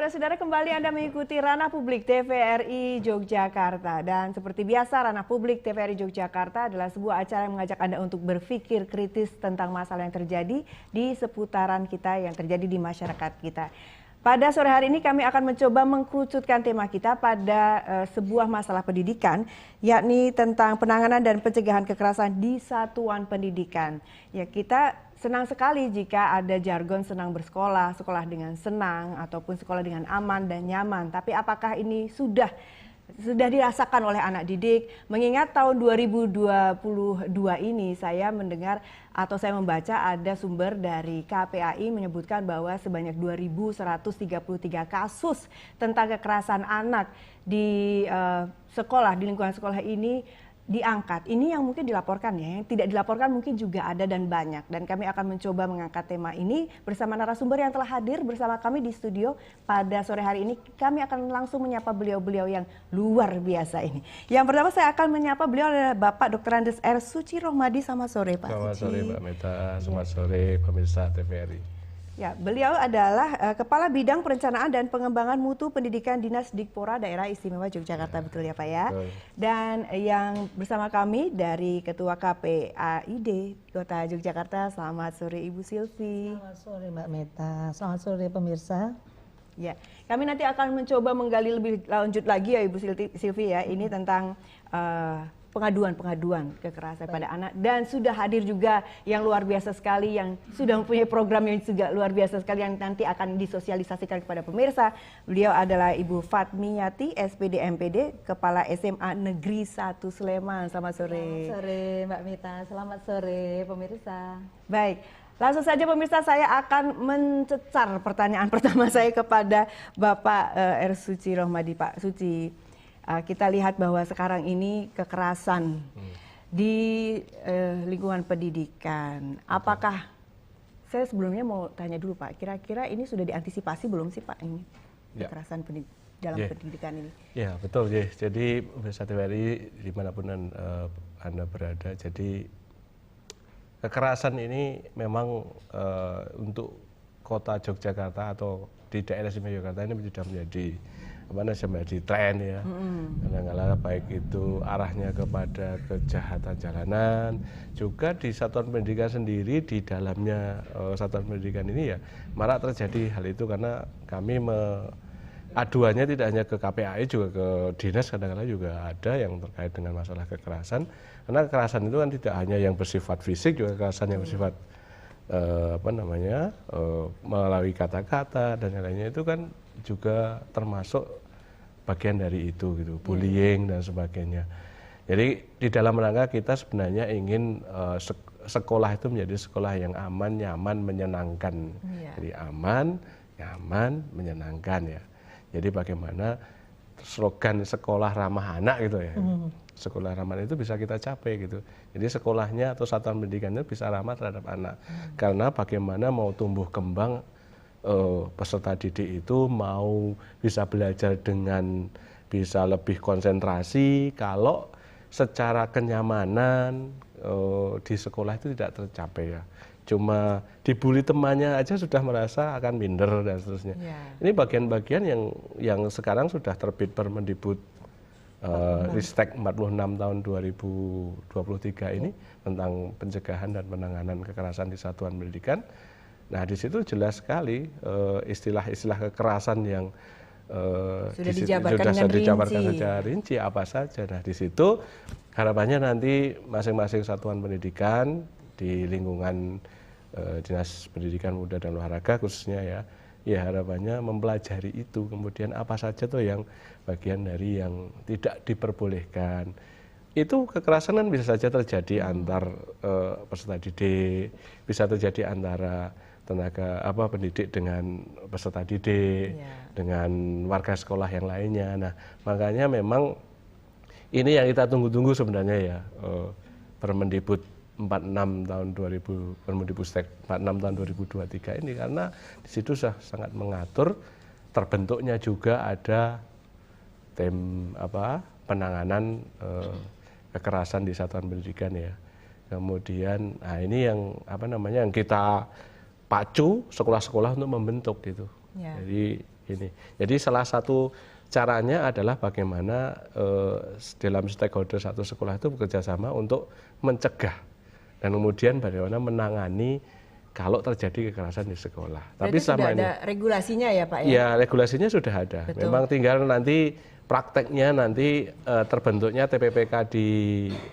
Saudara-saudara, kembali Anda mengikuti Ranah Publik TVRI Yogyakarta. Dan seperti biasa, Ranah Publik TVRI Yogyakarta adalah sebuah acara yang mengajak Anda untuk berpikir kritis tentang masalah yang terjadi di seputaran kita, yang terjadi di masyarakat kita. Pada sore hari ini kami akan mencoba mengkerucutkan tema kita pada sebuah masalah pendidikan, yakni tentang penanganan dan pencegahan kekerasan di satuan pendidikan. Ya, kita senang sekali jika ada jargon senang bersekolah, sekolah dengan senang, ataupun sekolah dengan aman dan nyaman. Tapi apakah ini sudah dirasakan oleh anak didik? Mengingat tahun 2022 ini saya mendengar atau saya membaca ada sumber dari KPAI menyebutkan bahwa sebanyak 2.133 kasus tentang kekerasan anak di sekolah, di lingkungan sekolah ini diangkat. Ini yang mungkin dilaporkan ya, yang tidak dilaporkan mungkin juga ada dan banyak. Dan kami akan mencoba mengangkat tema ini bersama narasumber yang telah hadir bersama kami di studio pada sore hari ini. Kami akan langsung menyapa beliau-beliau yang luar biasa ini. Yang pertama saya akan menyapa beliau adalah Bapak Dr. Andes R. Suci Rohmadi. Selamat sore Pak Selamat Suci. sore Mbak Meta, selamat sore pemirsa TVRI. Ya, beliau adalah Kepala Bidang Perencanaan dan Pengembangan Mutu Pendidikan Dinas Dikpora Daerah Istimewa Yogyakarta, betul ya Pak ya? Betul. Dan yang bersama kami dari Ketua KPAID Kota Yogyakarta, selamat sore Ibu Silvi. Selamat sore Mbak Meta, selamat sore pemirsa. Ya, kami nanti akan mencoba menggali lebih lanjut lagi ya Ibu Silvi ya, ini tentang pengaduan kekerasan pada anak, dan sudah hadir juga yang luar biasa sekali, yang sudah mempunyai program yang juga luar biasa sekali yang nanti akan disosialisasikan kepada pemirsa. Beliau adalah Ibu Fatmiyati, SPD MPD, Kepala SMA Negeri 1 Sleman. Selamat sore. Selamat sore Mbak Mita, selamat sore pemirsa. Baik. Langsung saja pemirsa, saya akan mencecar pertanyaan pertama saya kepada Bapak R. Suci Rohmadi. Pak Suci, kita lihat bahwa sekarang ini kekerasan di lingkungan pendidikan. Apakah, saya sebelumnya mau tanya dulu Pak, kira-kira ini sudah diantisipasi belum sih Pak ini kekerasan dalam pendidikan ini? Ya betul ya. Jadi pemirsa TVRI dimanapun Anda berada, jadi kekerasan ini memang untuk kota Yogyakarta atau di daerah istimewa Yogyakarta ini sudah menjadi tren ya. Kadang-kadang baik itu arahnya kepada kejahatan jalanan, juga di satuan pendidikan sendiri, di dalamnya satuan pendidikan ini ya marak terjadi hal itu, karena kami aduannya tidak hanya ke KPAI, juga ke dinas kadang-kadang juga ada yang terkait dengan masalah kekerasan. Karena kekerasan itu kan tidak hanya yang bersifat fisik, juga kekerasan yang bersifat melalui kata-kata dan lainnya, itu kan juga termasuk bagian dari itu gitu, bullying dan sebagainya. Jadi di dalam rangka kita sebenarnya ingin sekolah itu menjadi sekolah yang aman, nyaman, menyenangkan. Jadi aman, nyaman, menyenangkan ya. Jadi bagaimana slogan sekolah ramah anak gitu ya. Sekolah ramah itu bisa kita capai gitu. Jadi sekolahnya atau satuan pendidikannya bisa ramah terhadap anak. Karena bagaimana mau tumbuh kembang peserta didik itu mau bisa belajar dengan bisa lebih konsentrasi kalau secara kenyamanan di sekolah itu tidak tercapai ya. Cuma dibully temannya aja sudah merasa akan minder dan seterusnya. Ini bagian-bagian yang sekarang sudah terbit Permendikbud Ristek 46 tahun 2023 ini tentang pencegahan dan penanganan kekerasan di satuan pendidikan. Nah di situ jelas sekali istilah-istilah kekerasan yang sudah dijabarkan secara rinci apa saja. Nah di situ harapannya nanti masing-masing satuan pendidikan di lingkungan Dinas Pendidikan Muda dan Olahraga khususnya ya harapannya mempelajari itu, kemudian apa saja tuh yang bagian dari yang tidak diperbolehkan. Itu kekerasan kan bisa saja terjadi antar peserta didik, bisa terjadi antara tenaga pendidik dengan peserta didik, dengan warga sekolah yang lainnya. Nah, makanya memang ini yang kita tunggu-tunggu sebenarnya ya, Permendikbud 46 tahun 2000, Permendikbud 46 tahun 2023 ini, karena di situ sangat mengatur terbentuknya juga ada tim penanganan kekerasan di satuan pendidikan ya. Kemudian nah ini yang kita pacu sekolah-sekolah untuk membentuk gitu. Jadi ini. Jadi salah satu caranya adalah bagaimana dalam stakeholder satu sekolah itu bekerja sama untuk mencegah dan kemudian bagaimana menangani kalau terjadi kekerasan di sekolah. Tapi selama ini ada regulasinya ya Pak ya? Ya, regulasinya sudah ada. Betul. Memang tinggal nanti prakteknya nanti terbentuknya TPPK di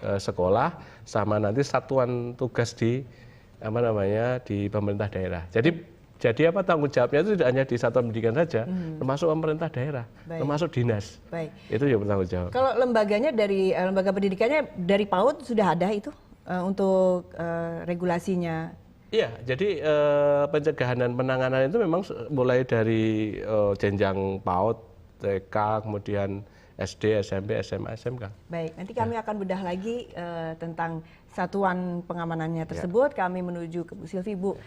sekolah sama nanti satuan tugas di di pemerintah daerah. Jadi apa tanggung jawabnya itu tidak hanya di satuan pendidikan saja, termasuk pemerintah daerah, termasuk dinas. Baik. Itu yang bertanggung jawab. Kalau lembaganya dari lembaga pendidikannya dari PAUD sudah ada itu untuk regulasinya. Iya, jadi pencegahan dan penanganan itu memang mulai dari jenjang PAUD, TK, kemudian SD, SMP, SMA, SMK. Baik, nanti kami akan bedah lagi tentang satuan pengamanannya tersebut. Kami menuju ke Bu Silvi. Bu,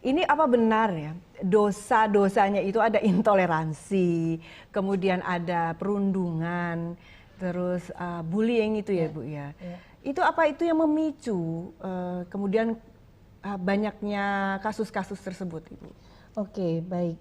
ini apa benar ya dosa-dosanya itu ada intoleransi, kemudian ada perundungan, terus bullying itu ya Bu ya. Itu apa itu yang memicu kemudian banyaknya kasus-kasus tersebut, Ibu? Oke, baik.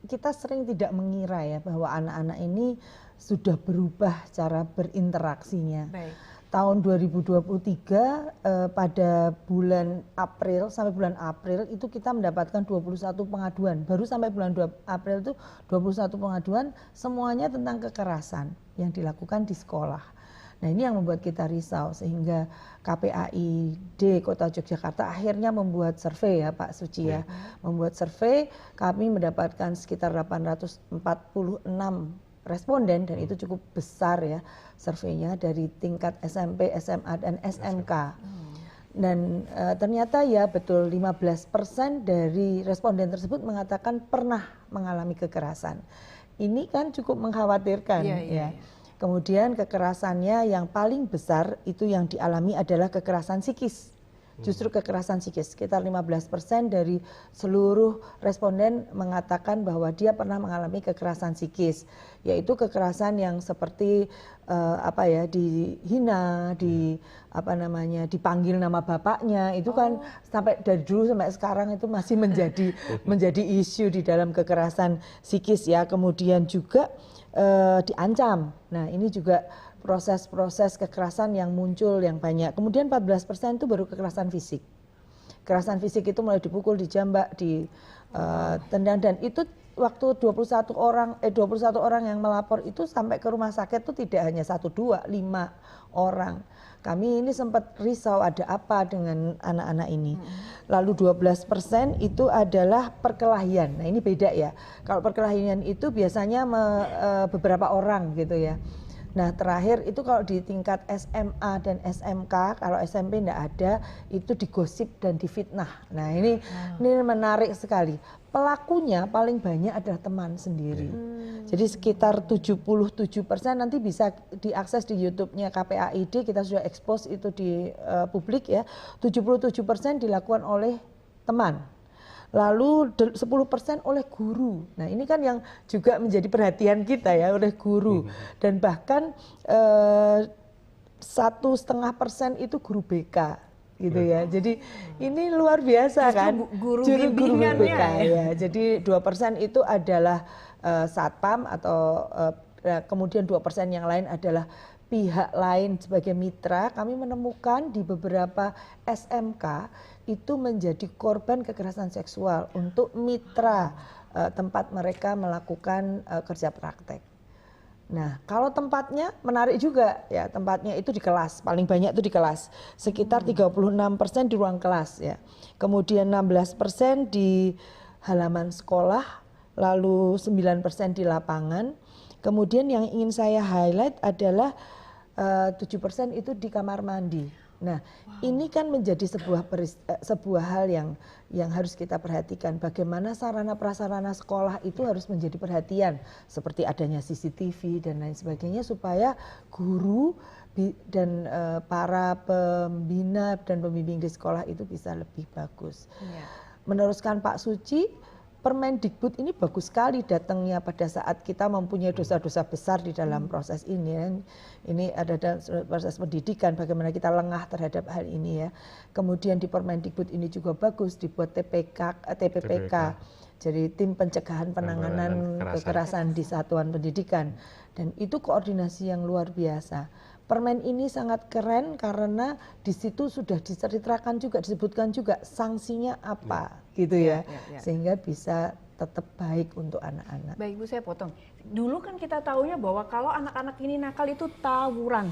Kita sering tidak mengira ya bahwa anak-anak ini sudah berubah cara berinteraksinya. Baik. Tahun 2023 pada bulan April sampai bulan April itu kita mendapatkan 21 pengaduan. Baru sampai bulan April itu 21 pengaduan semuanya tentang kekerasan yang dilakukan di sekolah. Nah ini yang membuat kita risau sehingga KPAID Kota Yogyakarta akhirnya membuat survei ya Pak Suci ya. Membuat survei, kami mendapatkan sekitar 846 responden dan itu cukup besar ya surveinya dari tingkat SMP, SMA dan SMK. Dan ternyata ya betul 15% dari responden tersebut mengatakan pernah mengalami kekerasan. Ini kan cukup mengkhawatirkan ya. Kemudian kekerasannya yang paling besar itu yang dialami adalah kekerasan psikis. Justru kekerasan psikis, sekitar 15% dari seluruh responden mengatakan bahwa dia pernah mengalami kekerasan psikis, yaitu kekerasan yang seperti dihina, dipanggil nama bapaknya, itu kan sampai dari dulu sampai sekarang itu masih menjadi isu di dalam kekerasan psikis ya. Kemudian juga diancam. Nah, ini juga proses-proses kekerasan yang muncul yang banyak. Kemudian 14% itu baru kekerasan fisik. Kekerasan fisik itu mulai dipukul, dijambak, ditendang dan itu waktu 21 orang yang melapor itu sampai ke rumah sakit itu tidak hanya 1, 2, 5 orang. Kami ini sempat risau ada apa dengan anak-anak ini. Lalu 12% itu adalah perkelahian. Nah ini beda ya. Kalau perkelahian itu biasanya beberapa orang gitu ya. Nah terakhir itu kalau di tingkat SMA dan SMK, kalau SMP tidak ada, itu digosip dan difitnah. Nah ini menarik sekali. Pelakunya paling banyak adalah teman sendiri. Jadi sekitar 77% nanti bisa diakses di YouTube-nya KPAID, kita sudah expose itu di publik ya. 77% dilakukan oleh teman. Lalu 10% oleh guru. Nah ini kan yang juga menjadi perhatian kita ya, oleh guru. Dan bahkan 1,5% itu guru BK gitu ya. Jadi ini luar biasa kan. Guru BK ya. Jadi 2% itu adalah satpam atau kemudian 2% yang lain adalah pihak lain sebagai mitra. Kami menemukan di beberapa SMK itu menjadi korban kekerasan seksual untuk mitra tempat mereka melakukan kerja praktek. Nah, kalau tempatnya menarik juga ya, tempatnya itu di kelas, paling banyak itu di kelas. Sekitar 36% di ruang kelas ya. Kemudian 16% di halaman sekolah, lalu 9% di lapangan. Kemudian yang ingin saya highlight adalah 7% itu di kamar mandi. Nah, ini kan menjadi sebuah hal yang harus kita perhatikan. Bagaimana sarana prasarana sekolah itu harus menjadi perhatian, seperti adanya CCTV dan lain sebagainya, supaya guru dan para pembina dan pembimbing di sekolah itu bisa lebih bagus. Meneruskan Pak Suci, Permendikbud ini bagus sekali datangnya pada saat kita mempunyai dosa-dosa besar di dalam proses ini. Ini ada proses pendidikan, bagaimana kita lengah terhadap hal ini ya. Kemudian di Permendikbud ini juga bagus dibuat TPPK. Jadi tim pencegahan penanganan kekerasan di satuan pendidikan, dan itu koordinasi yang luar biasa. Permen ini sangat keren karena di situ sudah diceritakan juga, disebutkan juga sanksinya apa gitu ya, sehingga bisa tetap baik untuk anak-anak. Baik Bu, saya potong. Dulu kan kita tahunya bahwa kalau anak-anak ini nakal itu tawuran,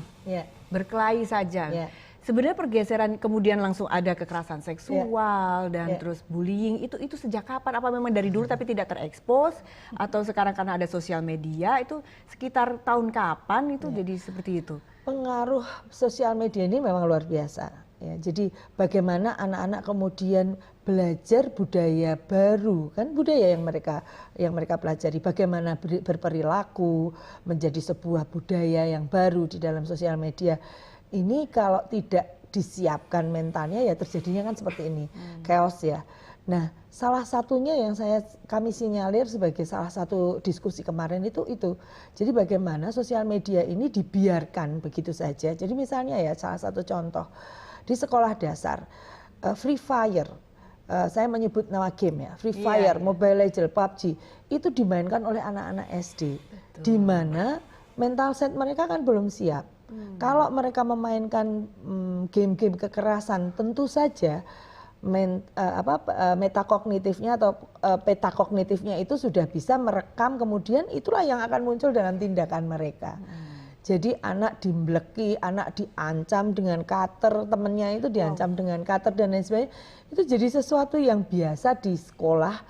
berkelahi saja. Sebenarnya pergeseran kemudian langsung ada kekerasan seksual dan terus bullying, itu sejak kapan? Apa memang dari dulu tapi tidak terekspos, atau sekarang karena ada sosial media, itu sekitar tahun kapan itu jadi seperti itu? Pengaruh sosial media ini memang luar biasa. Ya, jadi bagaimana anak-anak kemudian belajar budaya baru, kan budaya yang mereka pelajari, bagaimana berperilaku menjadi sebuah budaya yang baru di dalam sosial media. Ini kalau tidak disiapkan mentalnya ya terjadinya kan seperti ini, chaos ya. Nah, salah satunya yang kami sinyalir sebagai salah satu diskusi kemarin itu. Jadi bagaimana sosial media ini dibiarkan begitu saja. Jadi misalnya ya salah satu contoh di sekolah dasar, Free Fire, saya menyebut nama game ya, Free Fire, Mobile Legends, PUBG, itu dimainkan oleh anak-anak SD. Di mana mental set mereka kan belum siap. Kalau mereka memainkan game-game kekerasan, tentu saja metakognitifnya atau peta kognitifnya itu sudah bisa merekam, kemudian itulah yang akan muncul dalam tindakan mereka. Jadi anak dimbleki, anak diancam dengan cutter, temennya itu diancam dengan cutter dan lain sebagainya. Itu jadi sesuatu yang biasa di sekolah.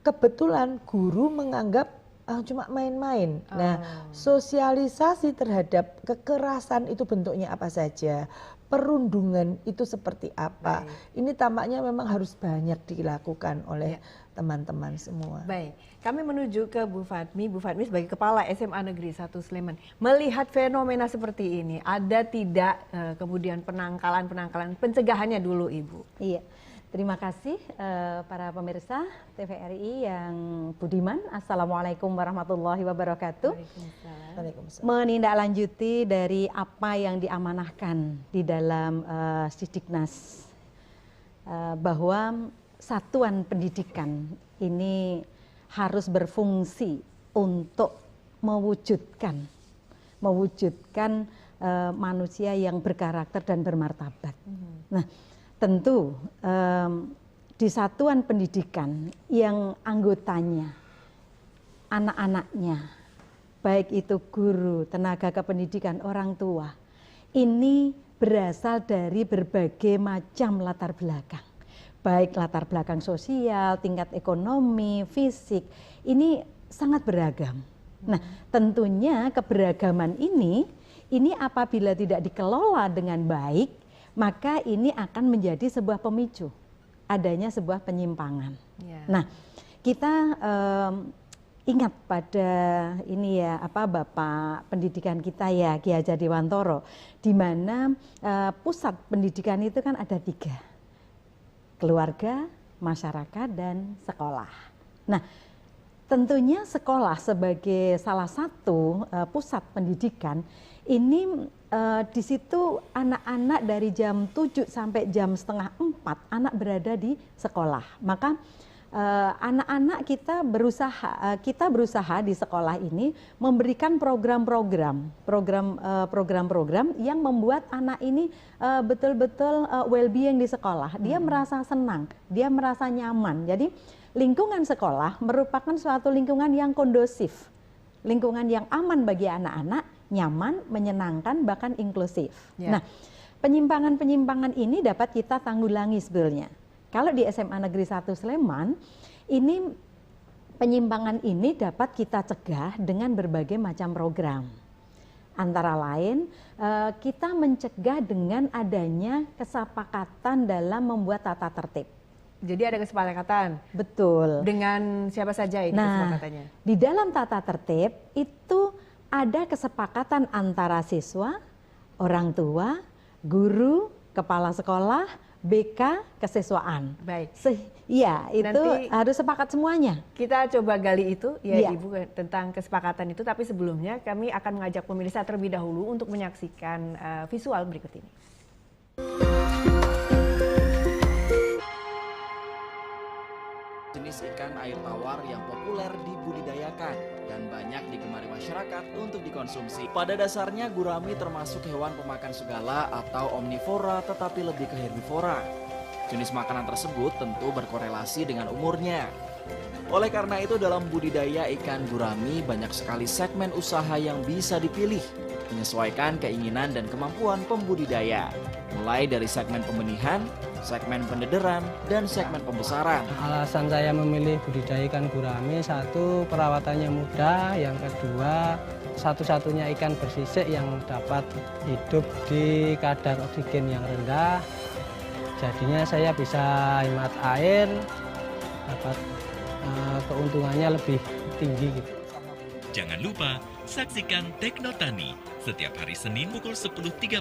Kebetulan guru menganggap cuma main-main. Nah, sosialisasi terhadap kekerasan itu bentuknya apa saja, perundungan itu seperti apa. Ini tampaknya memang harus banyak dilakukan oleh teman-teman semua. Baik, kami menuju ke Bu Fatmi. Bu Fatmi sebagai Kepala SMA Negeri 1 Sleman, melihat fenomena seperti ini, ada tidak kemudian penangkalan, pencegahannya dulu Ibu? Iya. Terima kasih para pemirsa TVRI yang budiman. Assalamualaikum warahmatullahi wabarakatuh. Waalaikumsalam. Menindaklanjuti dari apa yang diamanahkan di dalam Sidiknas, bahwa satuan pendidikan ini harus berfungsi untuk mewujudkan manusia yang berkarakter dan bermartabat. Nah, tentu di satuan pendidikan yang anggotanya, anak-anaknya, baik itu guru, tenaga kependidikan, orang tua, ini berasal dari berbagai macam latar belakang. Baik latar belakang sosial, tingkat ekonomi, fisik, ini sangat beragam. Nah, tentunya keberagaman ini apabila tidak dikelola dengan baik, maka ini akan menjadi sebuah pemicu adanya sebuah penyimpangan. Nah, kita ingat pada ini ya, Bapak pendidikan kita ya, Ki Hajar Dewantoro, di mana pusat pendidikan itu kan ada 3, keluarga, masyarakat, dan sekolah. Nah, tentunya sekolah sebagai salah satu pusat pendidikan ini di situ anak-anak dari jam 7 sampai jam setengah 4 anak berada di sekolah. Maka anak-anak kita berusaha di sekolah ini memberikan program-program yang membuat anak ini betul-betul well-being di sekolah. Dia merasa senang, dia merasa nyaman. Jadi lingkungan sekolah merupakan suatu lingkungan yang kondusif, lingkungan yang aman bagi anak-anak, nyaman, menyenangkan, bahkan inklusif. Nah, penyimpangan-penyimpangan ini dapat kita tanggulangi sebetulnya. Kalau di SMA Negeri 1 Sleman, ini penyimpangan ini dapat kita cegah dengan berbagai macam program. Antara lain, kita mencegah dengan adanya kesepakatan dalam membuat tata tertib. Jadi ada kesepakatan? Betul. Dengan siapa saja itu kesepakatannya? Di dalam tata tertib itu ada kesepakatan antara siswa, orang tua, guru, kepala sekolah, BK, kesiswaan. Baik. Iya, itu nanti harus sepakat semuanya. Kita coba gali itu ya Ibu tentang kesepakatan itu, tapi sebelumnya kami akan mengajak pemirsa terlebih dahulu untuk menyaksikan visual berikut ini. Jenis jenis ikan air tawar yang populer dibudidayakan dan banyak digemari masyarakat untuk dikonsumsi. Pada dasarnya gurami termasuk hewan pemakan segala atau omnivora tetapi lebih ke herbivora. Jenis makanan tersebut tentu berkorelasi dengan umurnya. Oleh karena itu dalam budidaya ikan gurami banyak sekali segmen usaha yang bisa dipilih menyesuaikan keinginan dan kemampuan pembudidaya. Mulai dari segmen pembenihan, segmen pendederan, dan segmen pembesaran. Alasan saya memilih budidaya ikan gurami, satu perawatannya mudah, yang kedua satu-satunya ikan bersisik yang dapat hidup di kadar oksigen yang rendah. Jadinya saya bisa hemat air, dapat keuntungannya lebih tinggi gitu. Jangan lupa saksikan Teknotani setiap hari Senin pukul 10.30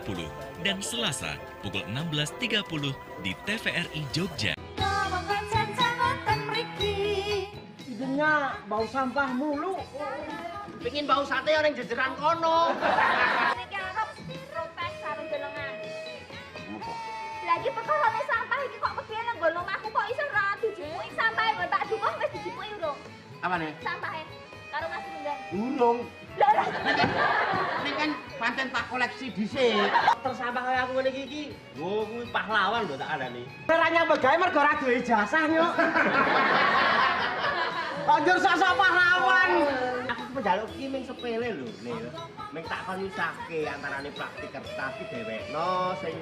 dan Selasa pukul 16.30 di TVRI Jogja. Idenya bau sampah mulu. Pengin bau sate orang jajaran kono. Lagi perkara sampah iki kok kepiye nang nggon omahku kok iso ra dijipuki sampahe kok tak dukuh wis dijipuki urung. Apane? Sampahe karo Mas Runggan. Urung. Lah lah. Ini kan pancen tak koleksi dhisik. Tersampah kaya aku ngene iki. Oh, kuwi pahlawan lho tak arani. Ora nyambut gawe mergo ora duwe ijazah yo. Anjir sok-sok pahlawan. Aku penjaluk iki ming sepele lho, Nil. Ming tak kon nyusahke antarane praktik kertas ki dhewekno sing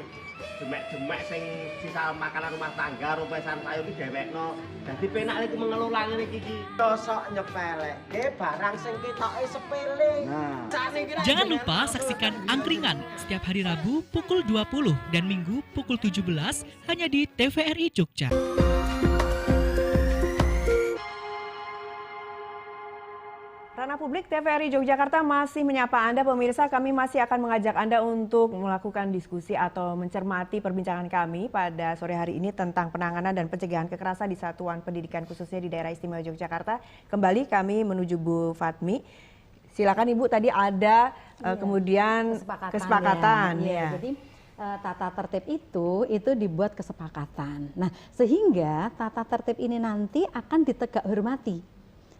demek-demek sing sisa makanan rumah tangga, rumpesan sayur iki dhewekno. Dadi penak iki mengelola ngene iki. Sok nyepelekke barang sing ketoke sepele. Nah. Jangan lupa saksikan Angkringan setiap hari Rabu pukul 20 dan Minggu pukul 17 hanya di TVRI Jogja. Ranah Publik TVRI Yogyakarta masih menyapa Anda pemirsa. Kami masih akan mengajak Anda untuk melakukan diskusi atau mencermati perbincangan kami pada sore hari ini tentang penanganan dan pencegahan kekerasan di satuan pendidikan khususnya di daerah istimewa Yogyakarta. Kembali kami menuju Bu Fatmi. Silakan Ibu, tadi ada kemudian kesepakatan. Ya. Jadi tata tertib itu dibuat kesepakatan. Nah, sehingga tata tertib ini nanti akan ditegak hormati.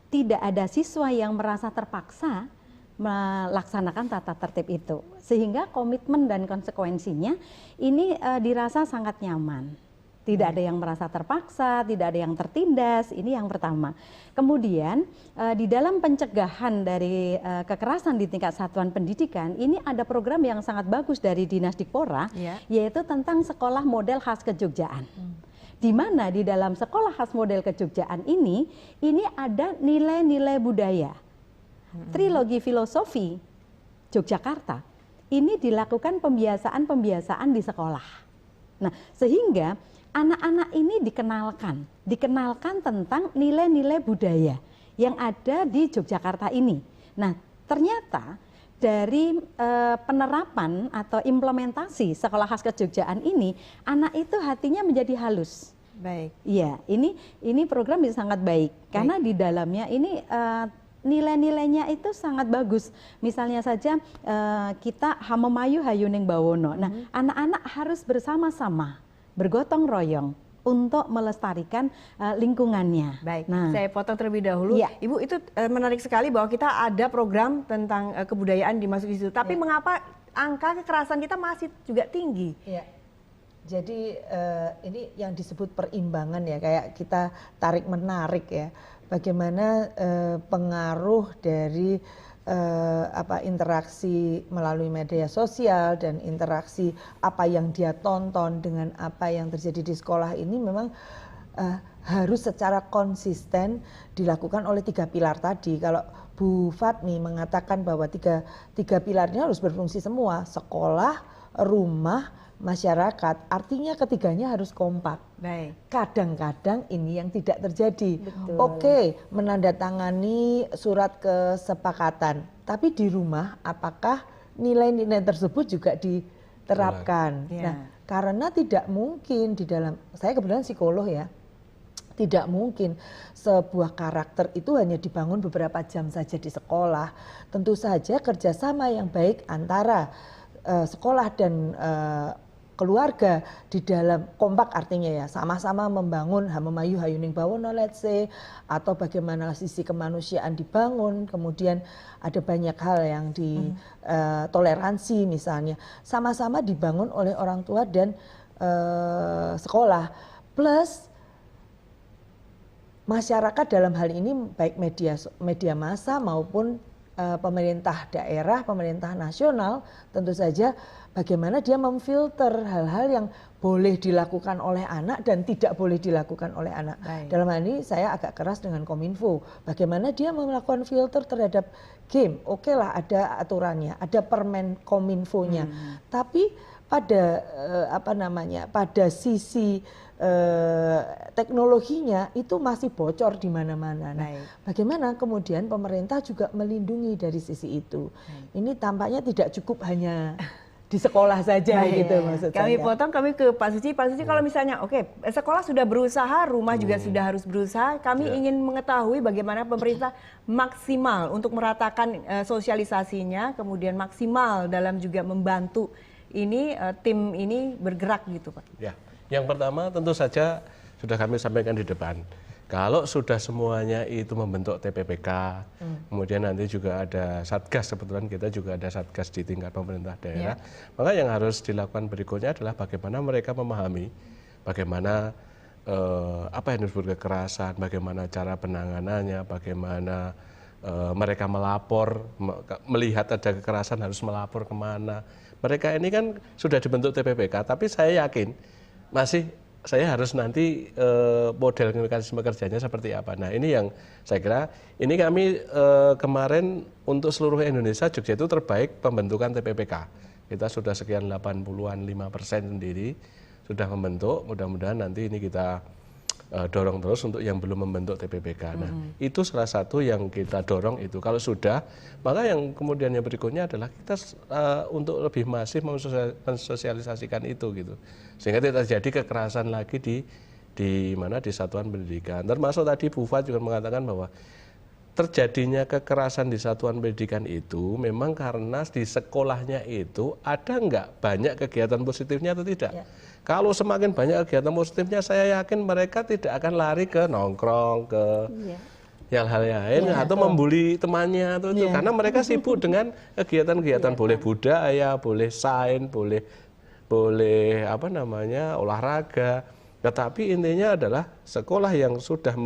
Tidak ada siswa yang merasa terpaksa melaksanakan tata tertib itu. Sehingga komitmen dan konsekuensinya ini dirasa sangat nyaman. Tidak ada yang merasa terpaksa, tidak ada yang tertindas, ini yang pertama. Kemudian di dalam pencegahan dari kekerasan di tingkat satuan pendidikan, ini ada program yang sangat bagus dari Dinas Dikpora, yaitu tentang sekolah model khas kejogjaan. Di mana di dalam sekolah khas model kejogjaan ini ada nilai-nilai budaya. Trilogi filosofi Yogyakarta ini dilakukan pembiasaan-pembiasaan di sekolah. Nah, sehingga anak-anak ini dikenalkan tentang nilai-nilai budaya yang ada di Yogyakarta ini. Nah, ternyata dari penerapan atau implementasi sekolah khas kejogjaan ini, anak itu hatinya menjadi halus. Baik. Iya, ini program bisa sangat baik karena di dalamnya ini nilai-nilainya itu sangat bagus. Misalnya saja kita Hamemayu Hayuning Bawono. Nah, anak-anak harus bersama-sama bergotong royong untuk melestarikan lingkungannya. Baik, nah, saya potong terlebih dahulu. Iya. Ibu, itu menarik sekali bahwa kita ada program tentang kebudayaan dimasuk di situ. Tapi mengapa angka kekerasan kita masih juga tinggi? Ya. Jadi ini yang disebut perimbangan ya, kayak kita tarik-menarik ya. Bagaimana pengaruh dari interaksi melalui media sosial dan interaksi apa yang dia tonton dengan apa yang terjadi di sekolah ini memang harus secara konsisten dilakukan oleh 3 pilar tadi. Kalau Bu Fatmi mengatakan bahwa tiga pilarnya harus berfungsi semua, sekolah, rumah, masyarakat, artinya ketiganya harus kompak. Baik. Kadang-kadang ini yang tidak terjadi. Betul. Oke, menandatangani surat kesepakatan, tapi di rumah apakah nilai-nilai tersebut juga diterapkan? Ya. Nah, karena tidak mungkin di dalam, saya kebetulan psikolog ya, tidak mungkin sebuah karakter itu hanya dibangun beberapa jam saja di sekolah. Tentu saja kerjasama yang baik antara sekolah dan keluarga di dalam kompak, artinya ya sama-sama membangun Hamemayu Hayuning Bawono let's say, atau bagaimana sisi kemanusiaan dibangun, kemudian ada banyak hal yang di toleransi misalnya sama-sama dibangun oleh orang tua dan sekolah, plus masyarakat dalam hal ini baik media massa maupun pemerintah daerah, pemerintah nasional, tentu saja bagaimana dia memfilter hal-hal yang boleh dilakukan oleh anak dan tidak boleh dilakukan oleh anak. Baik. Dalam hal ini saya agak keras dengan Kominfo, bagaimana dia melakukan filter terhadap game. Oke lah, ada aturannya, ada permen Kominfonya, tapi pada pada sisi teknologinya itu masih bocor di mana-mana. Nah, bagaimana kemudian pemerintah juga melindungi dari sisi itu? Ini tampaknya tidak cukup hanya di sekolah saja gitu maksud Kami saya. potong, kami ke Pak Suci. Pak Suci, kalau misalnya sekolah sudah berusaha, rumah juga sudah harus berusaha, kami ingin mengetahui bagaimana pemerintah maksimal untuk meratakan sosialisasinya, kemudian maksimal dalam juga membantu ini tim ini bergerak gitu Pak. Ya, yang pertama tentu saja sudah kami sampaikan di depan. Kalau sudah semuanya itu membentuk TPPK, kemudian nanti juga ada Satgas, kebetulan kita juga ada Satgas di tingkat pemerintah daerah, maka yang harus dilakukan berikutnya adalah bagaimana mereka memahami bagaimana apa yang disebut kekerasan, bagaimana cara penanganannya, bagaimana mereka melapor, melihat ada kekerasan harus melapor kemana. Mereka ini kan sudah dibentuk TPPK, tapi saya yakin saya harus nanti model mekanisme kerjanya seperti apa. Nah ini yang saya kira, ini kami kemarin untuk seluruh Indonesia, Jogja itu terbaik pembentukan TPPK. Kita sudah sekian 80-an 5% sendiri sudah membentuk, mudah-mudahan nanti ini kita dorong terus untuk yang belum membentuk TPPK. Nah itu salah satu yang kita dorong itu. Kalau sudah, maka yang kemudian yang berikutnya adalah kita untuk lebih masif mensosialisasikan itu gitu. Sehingga tidak terjadi kekerasan lagi di satuan pendidikan. Termasuk tadi Bu Fat juga mengatakan bahwa terjadinya kekerasan di satuan pendidikan itu memang karena di sekolahnya itu ada nggak banyak kegiatan positifnya atau tidak. Ya. Kalau semakin banyak kegiatan positifnya, saya yakin mereka tidak akan lari ke nongkrong, ke hal-hal lain, atau membuli temannya atau itu, karena mereka sibuk dengan kegiatan-kegiatan boleh budaya, boleh sains, boleh olahraga. Tetapi intinya adalah sekolah yang sudah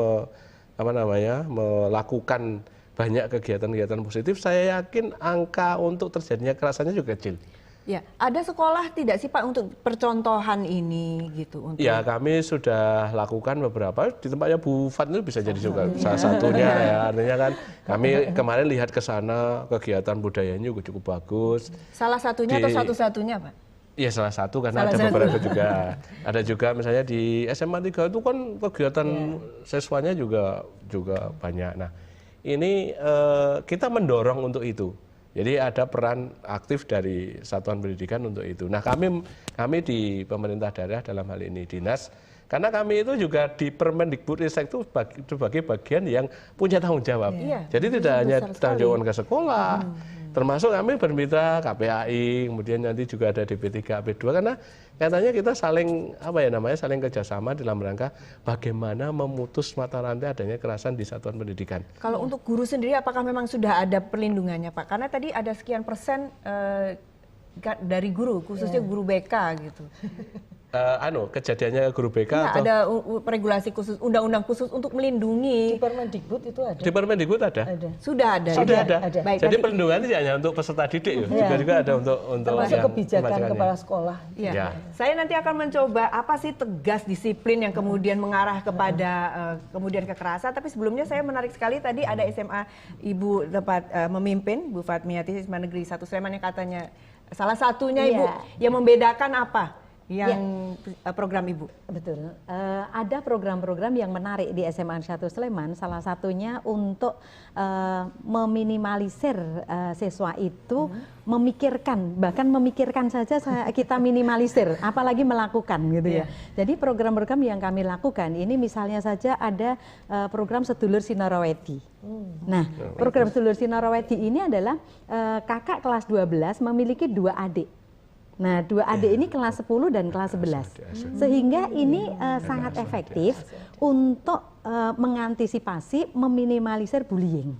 melakukan banyak kegiatan-kegiatan positif, saya yakin angka untuk terjadinya kekerasannya juga kecil. Ya, ada sekolah tidak sih Pak untuk percontohan ini gitu? Ya, kami sudah lakukan beberapa di tempatnya Bu Fat itu bisa jadi juga salah satunya ya. Artinya kan kami kemarin lihat ke sana kegiatan budayanya juga cukup bagus. Salah satunya atau satu-satunya Pak? Iya salah satu karena ada beberapa juga. Ada juga misalnya di SMA 3 itu kan kegiatan siswanya juga banyak. Nah, ini kita mendorong untuk itu. Jadi ada peran aktif dari satuan pendidikan untuk itu. Nah kami di pemerintah daerah dalam hal ini dinas, karena kami itu juga di Permendikbudristek itu sebagai bagian yang punya tanggung jawab. Jadi tidak hanya tanggung jawab ke sekolah, termasuk kami bermitra KPAI, kemudian nanti juga ada DP3, AP2, karena katanya kita saling saling kerjasama dalam rangka bagaimana memutus mata rantai adanya kekerasan di satuan pendidikan. Kalau untuk guru sendiri apakah memang sudah ada perlindungannya Pak? Karena tadi ada sekian persen dari guru, khususnya guru BK gitu. Kejadiannya guru BK atau ada regulasi khusus, undang-undang khusus untuk melindungi. Di Permendikbud itu ada. Di Permendikbud ada. Sudah ada. Baik, jadi perlindungan tidak hanya untuk peserta didik, juga ada untuk termasuk kebijakan kepala sekolah. Ya. Saya nanti akan mencoba apa sih tegas disiplin yang kemudian mengarah kepada kemudian kekerasan. Tapi sebelumnya saya menarik sekali tadi ada SMA Ibu tempat memimpin, Bu Fatmiati SMA Negeri 1 Sleman yang katanya salah satunya Ibu yang membedakan apa? Yang program Ibu. Betul. Ada program-program yang menarik di SMA 1 Sleman, salah satunya untuk meminimalisir siswa itu bahkan memikirkan saja kita minimalisir, apalagi melakukan gitu ya. Jadi program-program yang kami lakukan ini misalnya saja ada program Sedulur Sinarawedi. Nah, program Sedulur Sinarawedi ini adalah kakak kelas 12 memiliki 2 adik. Nah, dua adik ini kelas 10 dan kelas 11. Sehingga ini sangat efektif untuk mengantisipasi, meminimalisir bullying.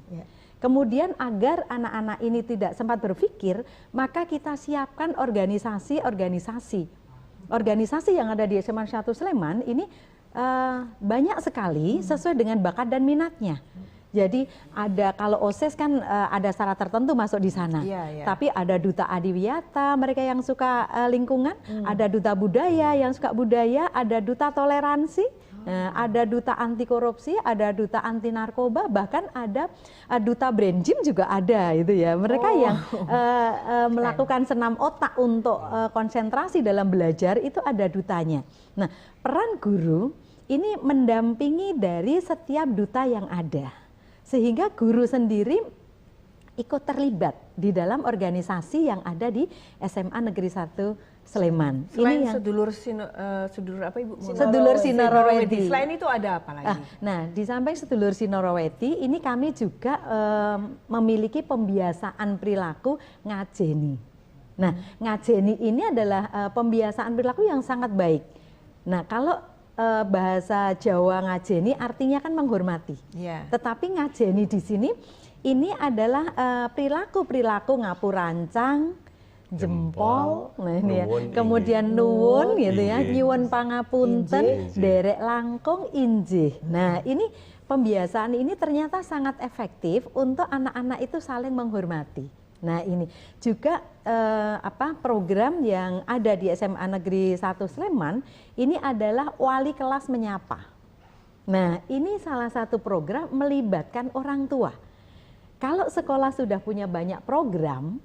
Kemudian agar anak-anak ini tidak sempat berpikir, maka kita siapkan organisasi-organisasi. Organisasi yang ada di SMA 1 Sleman ini banyak sekali sesuai dengan bakat dan minatnya. Jadi ada, kalau OSIS kan ada syarat tertentu masuk di sana. Tapi ada duta adiwiyata, mereka yang suka lingkungan, ada duta budaya yang suka budaya, ada duta toleransi, ada duta anti korupsi, ada duta anti narkoba, bahkan ada duta brain gym juga ada itu ya. Mereka yang melakukan senam otak untuk konsentrasi dalam belajar itu ada dutanya. Nah, peran guru ini mendampingi dari setiap duta yang ada. Sehingga guru sendiri ikut terlibat di dalam organisasi yang ada di SMA Negeri 1 Sleman. Selain ini yang sedulur apa Ibu? Sedulur Sinoroweti. Selain itu ada apa lagi? Nah, di samping sedulur Sinoroweti, ini kami juga memiliki pembiasaan perilaku ngajeni. Nah, ngajeni ini adalah pembiasaan perilaku yang sangat baik. Nah, kalau bahasa Jawa ngajeni artinya kan menghormati. Tetapi ngajeni di sini ini adalah perilaku-perilaku ngapurancang, jempol, nah ini ya. Kemudian nuwun gitu ya, nyuwun pangapunten, derek langkung, injih. Nah, ini pembiasaan ini ternyata sangat efektif untuk anak-anak itu saling menghormati. Nah, ini juga program yang ada di SMA Negeri 1 Sleman ini adalah wali kelas menyapa. Nah, ini salah satu program melibatkan orang tua. Kalau sekolah sudah punya banyak program,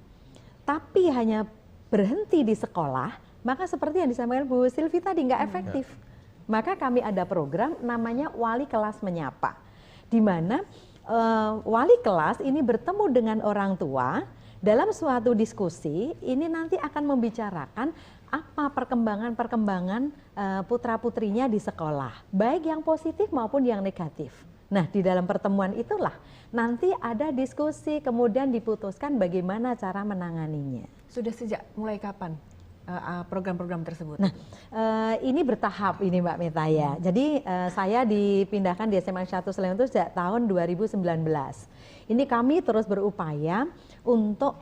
tapi hanya berhenti di sekolah, maka seperti yang disampaikan Bu Silvi tadi nggak efektif. Maka kami ada program namanya wali kelas menyapa, di mana wali kelas ini bertemu dengan orang tua. Dalam suatu diskusi, ini nanti akan membicarakan apa perkembangan-perkembangan putra-putrinya di sekolah, baik yang positif maupun yang negatif. Nah, di dalam pertemuan itulah nanti ada diskusi, kemudian diputuskan bagaimana cara menanganinya. Sudah sejak mulai kapan program-program tersebut? Nah, ini bertahap ini Mbak Meta ya. Jadi saya dipindahkan di SMA 1 Sleman itu sejak tahun 2019. Ini kami terus berupaya untuk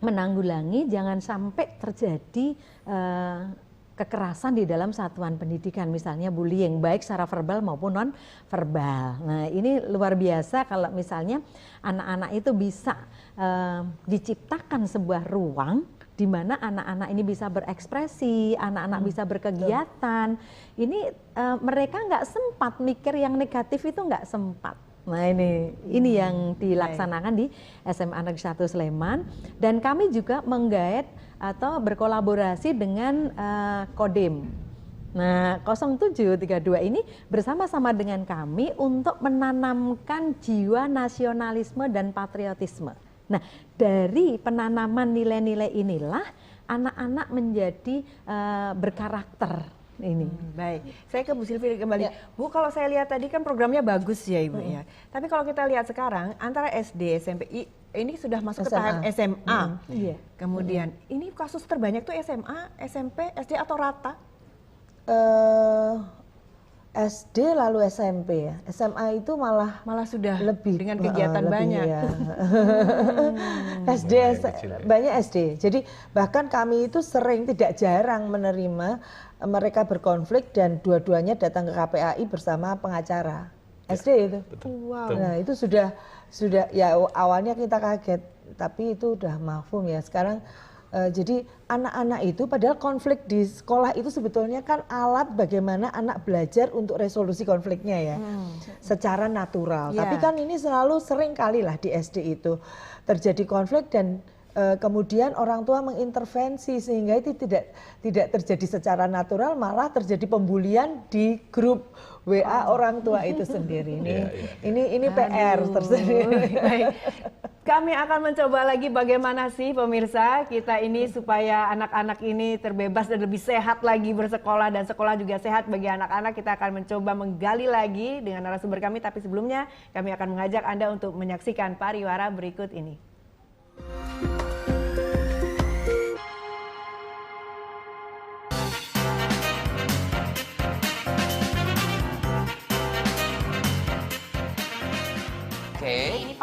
menanggulangi jangan sampai terjadi kekerasan di dalam satuan pendidikan, misalnya bullying baik secara verbal maupun non verbal. Nah, ini luar biasa kalau misalnya anak-anak itu bisa diciptakan sebuah ruang di mana anak-anak ini bisa berekspresi, anak-anak bisa berkegiatan. Ini mereka nggak sempat mikir yang negatif itu nggak sempat. Nah, ini yang dilaksanakan di SMA Negeri 1 Sleman, dan kami juga menggaet atau berkolaborasi dengan Kodim. Nah, 0732 ini bersama-sama dengan kami untuk menanamkan jiwa nasionalisme dan patriotisme. Nah, dari penanaman nilai-nilai inilah anak-anak menjadi berkarakter. Ini baik, saya ke Bu Silvi kembali. Bu, kalau saya lihat tadi kan programnya bagus ya Ibu ya. Tapi kalau kita lihat sekarang antara SD, SMP, ini sudah masuk ke tahap SMA. Kemudian ini kasus terbanyak tuh SMA, SMP, SD atau rata? SD lalu SMP ya. SMA itu malah sudah lebih dengan kegiatan lebih, banyak. Ya. SD banyak SD. Jadi bahkan kami itu sering, tidak jarang menerima mereka berkonflik dan dua-duanya datang ke KPAI bersama pengacara. SD itu. Wow. Nah, itu sudah ya awalnya kita kaget, tapi itu udah mafhum ya. Sekarang jadi anak-anak itu padahal konflik di sekolah itu sebetulnya kan alat bagaimana anak belajar untuk resolusi konfliknya ya. Secara natural. Tapi kan ini selalu sering kali lah di SD itu terjadi konflik dan kemudian orang tua mengintervensi sehingga itu tidak terjadi secara natural, malah terjadi pembulian di grup WA orang tua itu sendiri. Ini PR tersendiri. Baik. Kami akan mencoba lagi bagaimana sih pemirsa kita ini supaya anak-anak ini terbebas dan lebih sehat lagi bersekolah, dan sekolah juga sehat bagi anak-anak. Kita akan mencoba menggali lagi dengan narasumber kami, tapi sebelumnya kami akan mengajak Anda untuk menyaksikan pariwara berikut ini.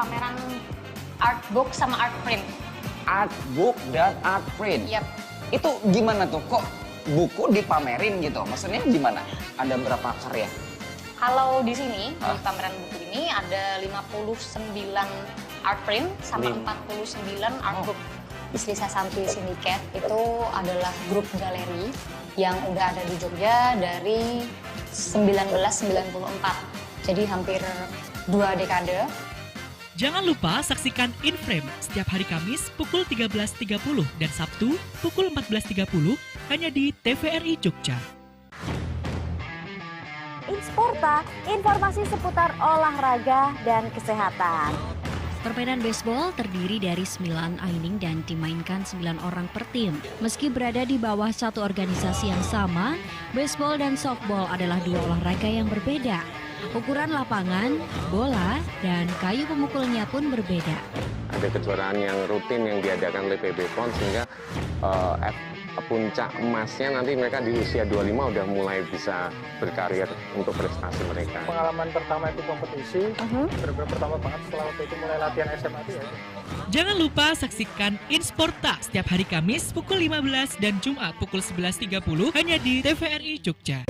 pameran art book sama art print. Art book dan art print. Yap. Itu gimana tuh? Kok buku dipamerin gitu? Maksudnya gimana? Ada berapa karya? Kalau di sini, di pameran buku ini ada 59 art print sama 49 art book. Islisa Santi Syndicate itu adalah grup galeri yang udah ada di Jogja dari 1994. Jadi hampir 2 dekade. Jangan lupa saksikan In Frame setiap hari Kamis pukul 13.30 dan Sabtu pukul 14.30 hanya di TVRI Jogja. Insporta, informasi seputar olahraga dan kesehatan. Permainan baseball terdiri dari 9 inning dan dimainkan 9 orang per tim. Meski berada di bawah satu organisasi yang sama, baseball dan softball adalah 2 olahraga yang berbeda. Ukuran lapangan, bola, dan kayu pemukulnya pun berbeda. Ada kejuaraan yang rutin yang diadakan oleh PB PON sehingga puncak emasnya nanti mereka di usia 25 udah mulai bisa berkarir untuk prestasi mereka. Pengalaman pertama itu kompetisi, benar-benar pertama banget setelah waktu itu mulai latihan SMA itu ya. Jangan lupa saksikan Insporta setiap hari Kamis pukul 15 dan Jumat pukul 11.30 hanya di TVRI Jogja.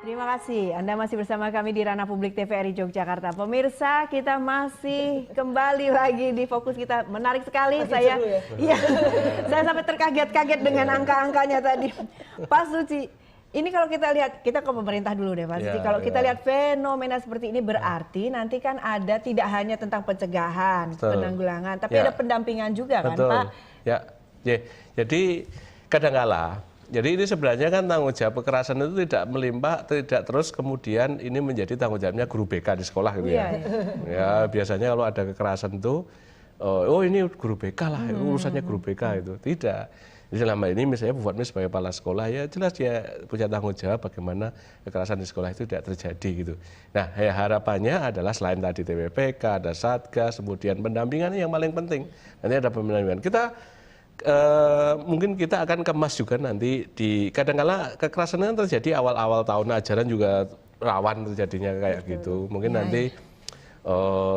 Terima kasih, Anda masih bersama kami di Ranah Publik TVRI Yogyakarta. Pemirsa, kita masih kembali lagi di fokus kita. Menarik sekali, saya sampai terkaget-kaget dengan angka-angkanya tadi. Pak Suci, ini kalau kita lihat, kita ke pemerintah dulu deh Pak Suci. Kalau kita lihat fenomena seperti ini berarti nanti kan ada tidak hanya tentang pencegahan, penanggulangan, tapi ada pendampingan juga kan Pak? Jadi kadang-kala. Jadi ini sebenarnya kan tanggung jawab kekerasan itu tidak melimpah, tidak terus kemudian ini menjadi tanggung jawabnya guru BK di sekolah gitu ya. Ya biasanya kalau ada kekerasan itu, oh ini guru BK lah, urusannya guru BK itu. Tidak. Jadi selama ini misalnya Bu Fatmi sebagai kepala sekolah ya jelas dia punya tanggung jawab bagaimana kekerasan di sekolah itu tidak terjadi gitu. Nah harapannya adalah selain tadi TPPK, ada Satgas, kemudian pendampingan yang paling penting. Nanti ada pendampingan. Mungkin kita akan kemas juga nanti di kadang-kala kekerasan kan terjadi awal-awal tahun ajaran juga rawan terjadinya kayak gitu. Mungkin nanti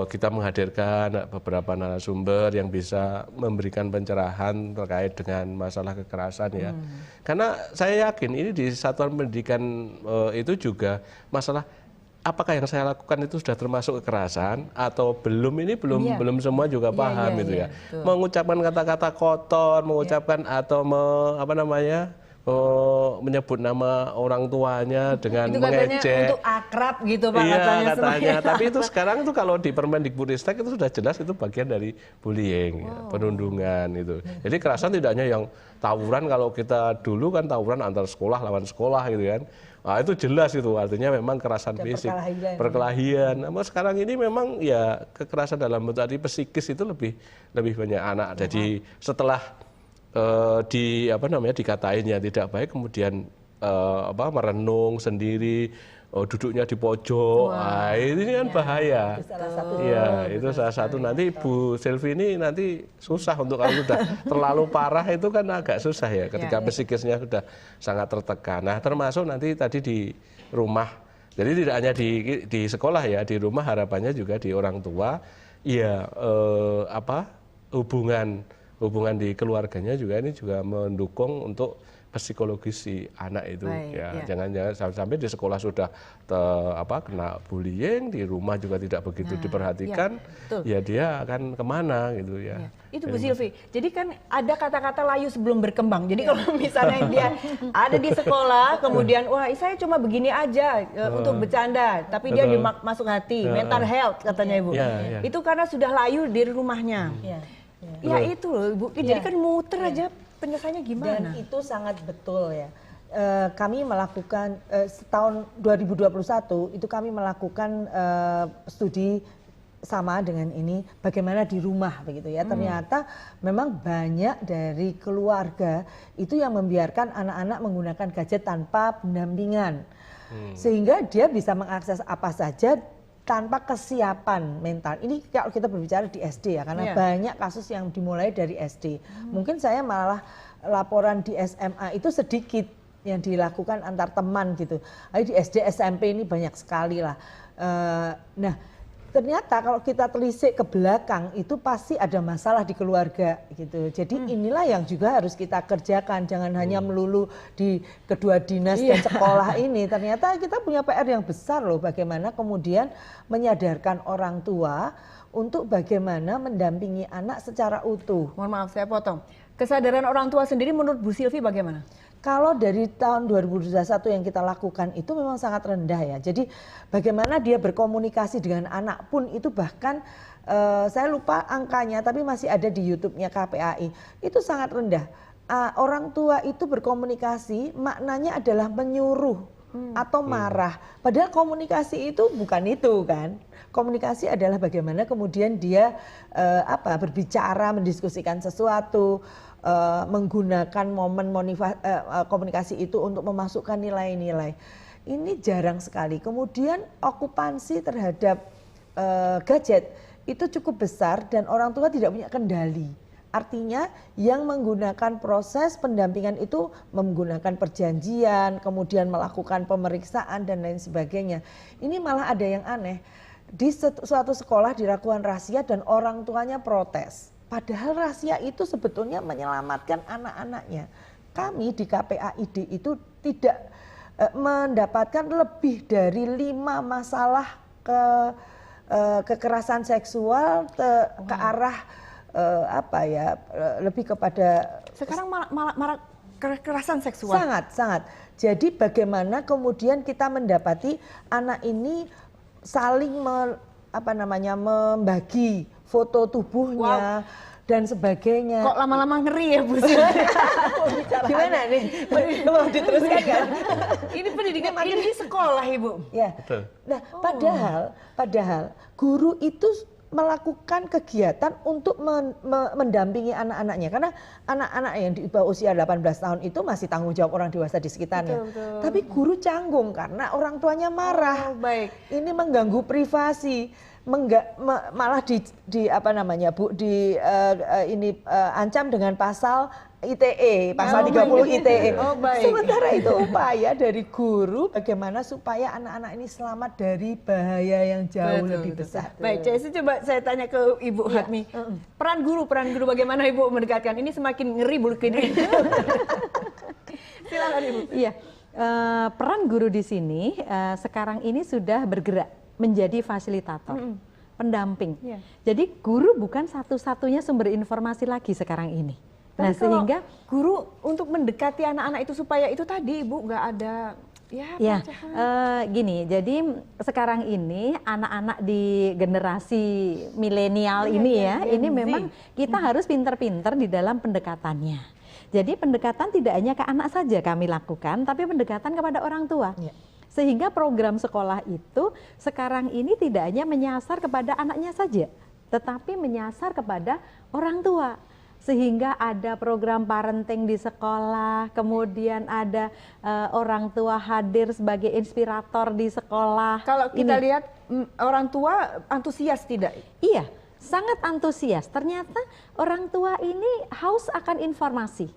kita menghadirkan beberapa narasumber yang bisa memberikan pencerahan terkait dengan masalah kekerasan ya. Karena saya yakin ini di satuan pendidikan itu juga masalah apakah yang saya lakukan itu sudah termasuk kekerasan atau belum, ini belum semua juga paham gitu ya. Mengucapkan kata-kata kotor, mengucapkan atau menyebut nama orang tuanya dengan itu mengejek. Untuk akrab gitu Pak katanya. Tapi itu sekarang itu kalau di Permendikbudristek itu sudah jelas itu bagian dari bullying, penundungan itu. Jadi kekerasan tidak hanya yang tawuran, kalau kita dulu kan tawuran antar sekolah lawan sekolah gitu kan. Nah, itu jelas itu artinya memang kekerasan fisik, perkelahian. Namun sekarang ini memang ya kekerasan dalam bentuk tadi psikis itu lebih banyak anak. Jadi setelah dikatain ya tidak baik, kemudian merenung sendiri, duduknya di pojok. Nah, ini kan bahaya. Itu salah satu. Nanti Bu Selvi ini nanti susah untuk kalau sudah terlalu parah itu kan agak susah ya ketika psikisnya sudah sangat tertekan. Nah, termasuk nanti tadi di rumah. Jadi tidak hanya di sekolah ya, di rumah harapannya juga di orang tua. Ya hubungan di keluarganya juga ini juga mendukung untuk psikologis si anak itu. Jangan sampai di sekolah sudah kena bullying, di rumah juga tidak begitu diperhatikan, ya dia akan kemana gitu ya. Itu Bu Silvi, jadi kan ada kata-kata layu sebelum berkembang. Jadi kalau misalnya dia ada di sekolah, kemudian wah saya cuma begini aja untuk bercanda, tapi dia masuk hati, mental health katanya Ibu. Itu karena sudah layu di rumahnya. Ya itu loh Bu, jadi kan muter aja. Penyelesaiannya gimana? Dan itu sangat betul ya. Kami melakukan tahun 2021 itu kami melakukan studi sama dengan ini bagaimana di rumah begitu ya. Ternyata memang banyak dari keluarga itu yang membiarkan anak-anak menggunakan gadget tanpa pendampingan. Sehingga dia bisa mengakses apa saja tanpa kesiapan mental. Ini kalau kita berbicara di SD ya, karena banyak kasus yang dimulai dari SD. Mungkin saya malah laporan di SMA itu sedikit yang dilakukan antar teman gitu. Di SD SMP ini banyak sekali lah. Nah, ternyata kalau kita telisik ke belakang itu pasti ada masalah di keluarga gitu. Jadi inilah yang juga harus kita kerjakan. Jangan hanya melulu di kedua dinas dan sekolah ini. Ternyata kita punya PR yang besar loh. Bagaimana kemudian menyadarkan orang tua untuk bagaimana mendampingi anak secara utuh. Mohon maaf saya potong. Kesadaran orang tua sendiri menurut Bu Silvi bagaimana? Kalau dari tahun 2021 yang kita lakukan itu memang sangat rendah ya. Jadi bagaimana dia berkomunikasi dengan anak pun itu bahkan saya lupa angkanya tapi masih ada di YouTube-nya KPAI. Itu sangat rendah. Orang tua itu berkomunikasi maknanya adalah menyuruh atau marah. Padahal komunikasi itu bukan itu kan. Komunikasi adalah bagaimana kemudian dia berbicara, mendiskusikan sesuatu, menggunakan momen komunikasi itu untuk memasukkan nilai-nilai. Ini jarang sekali. Kemudian okupansi terhadap gadget itu cukup besar dan orang tua tidak punya kendali. Artinya yang menggunakan proses pendampingan itu menggunakan perjanjian, kemudian melakukan pemeriksaan dan lain sebagainya. Ini malah ada yang aneh. Di suatu sekolah dilakukan razia dan orang tuanya protes. Padahal razia itu sebetulnya menyelamatkan anak-anaknya. Kami di KPAID itu tidak mendapatkan lebih dari 5 masalah kekerasan seksual ke arah lebih kepada sekarang malah kekerasan seksual. Sangat. Jadi bagaimana kemudian kita mendapati anak ini saling membagi foto tubuhnya dan sebagainya. Kok lama-lama ngeri ya Bu? Gimana nih? Mau diteruskan kan? Ini pendidikan ini di sekolah Ibu. Ya. Betul. Nah, padahal guru itu melakukan kegiatan untuk mendampingi anak-anaknya karena anak-anak yang di bawah usia 18 tahun itu masih tanggung jawab orang dewasa di sekitarnya. Betul. Tapi guru canggung karena orang tuanya marah. Ini mengganggu privasi, malah ancam dengan pasal ITE, pasal 30 ITE. Sementara itu upaya dari guru bagaimana supaya anak-anak ini selamat dari bahaya yang jauh lebih besar. Baik, coba saya tanya ke Ibu Hatmi. Peran guru bagaimana Ibu mendekatkan? Ini semakin ngeri Bu ini. Silakan Ibu. Iya, peran guru di sini sekarang ini sudah bergerak menjadi fasilitator, pendamping. Jadi guru bukan satu-satunya sumber informasi lagi sekarang ini. Nah, sehingga guru untuk mendekati anak-anak itu supaya itu tadi Ibu nggak ada gini, jadi sekarang ini anak-anak di generasi milenial ini memang kita harus pinter-pinter di dalam pendekatannya. Jadi pendekatan tidak hanya ke anak saja kami lakukan, tapi pendekatan kepada orang tua. Sehingga program sekolah itu sekarang ini tidak hanya menyasar kepada anaknya saja, tetapi menyasar kepada orang tua. Sehingga ada program parenting di sekolah, kemudian ada orang tua hadir sebagai inspirator di sekolah. Kalau kita lihat orang tua antusias tidak? Iya, sangat antusias. Ternyata orang tua ini haus akan informasi.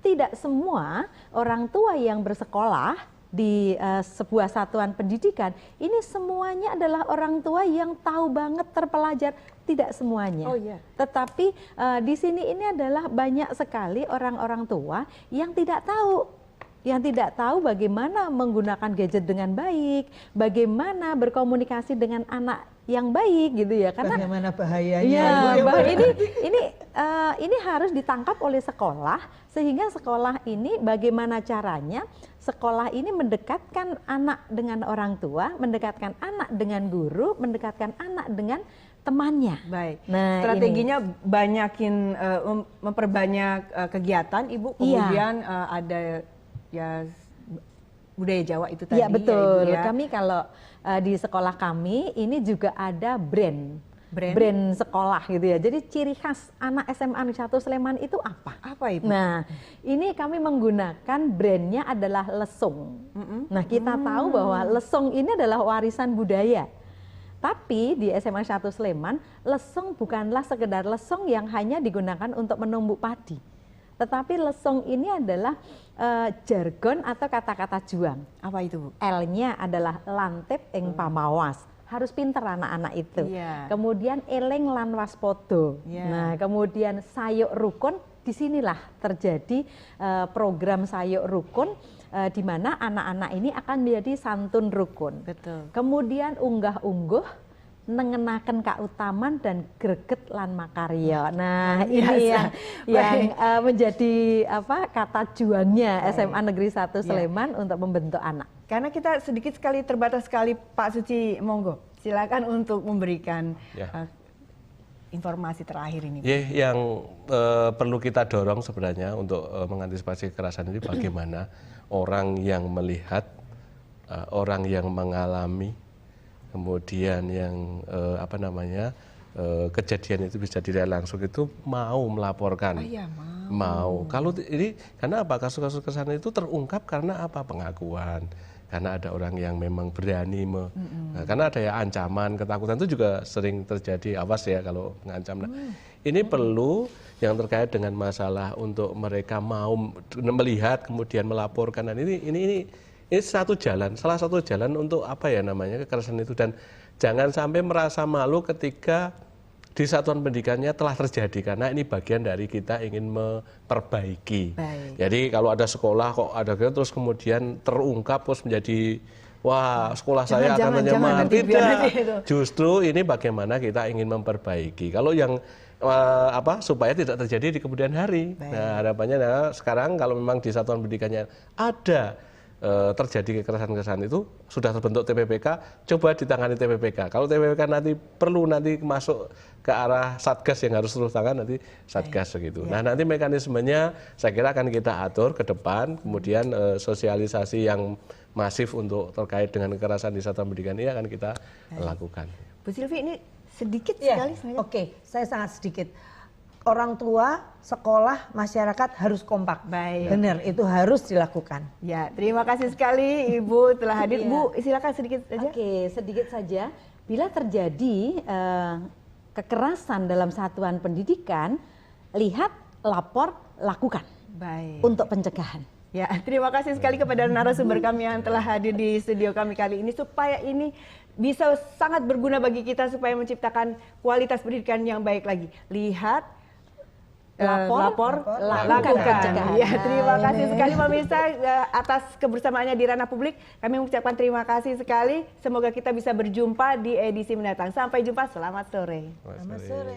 Tidak semua orang tua yang bersekolah di sebuah satuan pendidikan ini semuanya adalah orang tua yang tahu banget terpelajar, tidak semuanya. Tetapi di sini ini adalah banyak sekali orang-orang tua yang tidak tahu bagaimana menggunakan gadget dengan baik, bagaimana berkomunikasi dengan anak yang baik gitu ya, karena bagaimana bahayanya. Ini harus ditangkap oleh sekolah, sehingga sekolah ini bagaimana caranya sekolah ini mendekatkan anak dengan orang tua, mendekatkan anak dengan guru, mendekatkan anak dengan temannya. Baik. Nah, strateginya banyakin memperbanyak kegiatan Ibu, kemudian ada budaya Jawa itu tadi. Iya betul. Ya, Ibu, Kami kalau di sekolah kami ini juga ada brand sekolah gitu ya. Jadi ciri khas anak SMA 1 Sleman itu apa? Apa Ibu? Nah, ini kami menggunakan brandnya adalah lesung. Nah, kita tahu bahwa lesung ini adalah warisan budaya. Tapi di SMA 1 Sleman, lesung bukanlah sekedar lesung yang hanya digunakan untuk menumbuk padi. Tetapi lesung ini adalah jargon atau kata-kata juang. Apa itu, Bu? L-nya adalah lantip ing pamawas. Harus pinter anak-anak itu. Kemudian eling lan waspodo. Nah, kemudian sayuk rukun, disinilah terjadi program sayuk rukun di mana anak-anak ini akan menjadi santun rukun. Betul. Kemudian unggah-ungguh nengenaken kautaman dan greget lan makarya. Nah, ini yang menjadi kata juangnya SMA Negeri 1 Sleman untuk membentuk anak. Karena kita sedikit sekali, terbatas sekali, Pak Suci, monggo silakan untuk memberikan informasi terakhir ini. Yang perlu kita dorong sebenarnya untuk mengantisipasi kekerasan ini bagaimana orang yang melihat, orang yang mengalami, kemudian yang kejadian itu bisa dilihat langsung itu mau melaporkan. Mau. Kalau ini karena apa? Kasus-kasus kekerasan itu terungkap karena apa? Pengakuan. Karena ada orang yang memang berani karena ada ya ancaman, ketakutan itu juga sering terjadi. Awas ya kalau mengancam. Nah, ini perlu yang terkait dengan masalah untuk mereka mau melihat kemudian melaporkan. Dan ini salah satu jalan untuk kekerasan itu, dan jangan sampai merasa malu ketika di satuan pendidikannya telah terjadi, karena ini bagian dari kita ingin memperbaiki. Jadi kalau ada sekolah kok ada terus kemudian terungkap terus menjadi wah sekolah saya akan menyemar, tidak. Justru ini bagaimana kita ingin memperbaiki. Kalau yang supaya tidak terjadi di kemudian hari. Nah, harapannya sekarang kalau memang di satuan pendidikannya ada terjadi kekerasan-kekerasan itu sudah terbentuk TPPK, coba ditangani TPPK. Kalau TPPK nanti perlu masuk ke arah Satgas yang harus terus tangan, nanti Satgas begitu. Nah, nanti mekanismenya saya kira akan kita atur ke depan, kemudian sosialisasi yang masif untuk terkait dengan kekerasan di satuan pendidikan ini akan kita lakukan. Bu Silvi, ini sedikit sekali saya. Saya sangat sedikit. Orang tua, sekolah, masyarakat harus kompak. Benar, itu harus dilakukan. Ya, terima kasih sekali Ibu telah hadir. Bu, silakan sedikit saja. Sedikit saja. Bila terjadi kekerasan dalam satuan pendidikan, lihat, lapor, lakukan. Untuk pencegahan. Ya, terima kasih sekali kepada narasumber kami yang telah hadir di studio kami kali ini, supaya ini bisa sangat berguna bagi kita supaya menciptakan kualitas pendidikan yang baik lagi. Lihat, lapor, lakukan. Ya, terima kasih sekali pemirsa atas kebersamaannya di Ranah Publik. Kami mengucapkan terima kasih sekali. Semoga kita bisa berjumpa di edisi mendatang. Sampai jumpa. Selamat sore. Selamat sore.